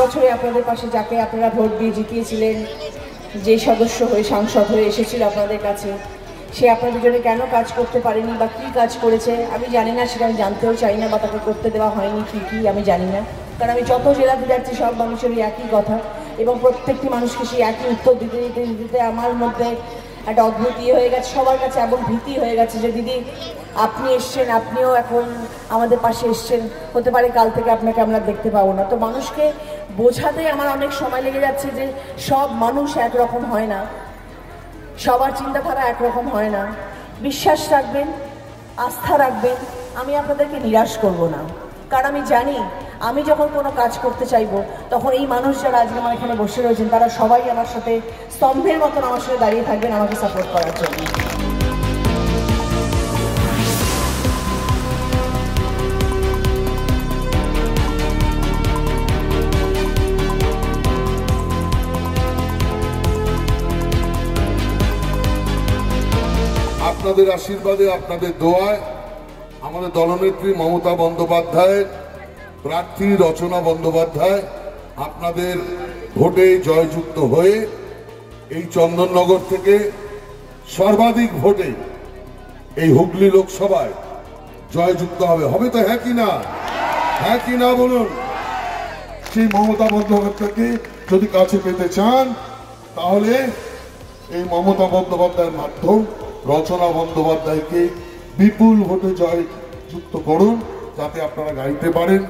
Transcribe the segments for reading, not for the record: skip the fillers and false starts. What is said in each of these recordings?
বছরে আপনাদের পাশে যাকে আপনারা ভোট দিয়ে জিতিয়েছিলেন, যে সদস্য হয়ে সাংসদ হয়ে এসেছিল আপনাদের কাছে, সে আপনাদের জন্য কেন কাজ করতে পারেনি বা কী কাজ করেছে আমি জানি না, সেটা আমি জানতেও চাই না, বা তাকে করতে দেওয়া হয়নি কী আমি জানি না। কারণ আমি যত জেলাতে যাচ্ছি সব মানুষেরই একই কথা, এবং প্রত্যেকটি মানুষকে সেই একই উত্তর দিতে দিতে দিতে আমার মধ্যে একটা অদ্ভুত হয়ে গেছে সবার কাছে, এবং ভীতি হয়ে গেছে যে দিদি আপনি এসছেন, আপনিও এখন আমাদের পাশে এসছেন, হতে পারে কাল থেকে আপনাকে আমরা দেখতে পাবো না। তো মানুষকে বোঝাতে আমার অনেক সময় লেগে যাচ্ছে যে সব মানুষ একরকম হয় না, সবার চিন্তাধারা একরকম হয় না। বিশ্বাস রাখবেন, আস্থা রাখবেন, আমি আপনাদেরকে নিরাশ করব না। কারণ আমি জানি আমি যখন কোনো কাজ করতে চাইবো তখন এই মানুষ যারা আজকে আমার এখানে বসে রয়েছেন তারা সবাই আমার সাথে স্তম্ভের মতন আমার সাথে দাঁড়িয়ে থাকবেন আমাকে সাপোর্ট করার জন্য। আপনাদের আশীর্বাদে, আপনাদের দোয়ায় আমাদের দলনেত্রী মমতা বন্দ্যোপাধ্যায়, প্রার্থী রচনা বন্দ্যোপাধ্যায় আপনাদের ভোটে জয়যুক্ত হয়ে এই চন্দননগর থেকে সর্বাধিক ভোটে এই হুগলি লোকসভায় জয়যুক্ত হবে তো? হ্যাঁ কি না? হ্যাঁ কি না বলুন? সেই মমতা বন্দ্যোপাধ্যায়কে যদি কাছে পেতে চান তাহলে এই মমতা বন্দ্যোপাধ্যায়ের মাধ্যম রচনা বন্দ্যোপাধ্যায়কে বিপুল ভোটে জয়যুক্ত করুন, যাতে আপনারা গাইতে পারেন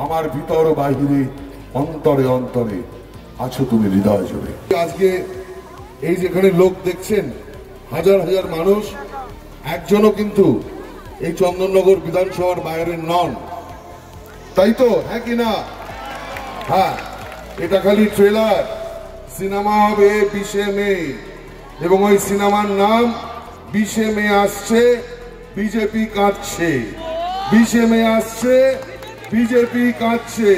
আমার ভিতর বাহিরে অন্তরে অন্তরে আছো তুমি হৃদয় জুড়ে। আজকে এই যেখানে লোক দেখছেন হাজার হাজার মানুষ, একজনও কিন্তু এই চন্দননগর বিধানসভার বাইরের নন, তাই তো? হ্যাঁ কি না? হ্যাঁ, এটা খালি ট্রেলার। সিনেমা হবে 20শে মে, এবং ওই সিনেমার নাম 20শে মে আসছে বিজেপি কাঁদছে, 20শে মে আসছে বিজেপি কাঁদছে।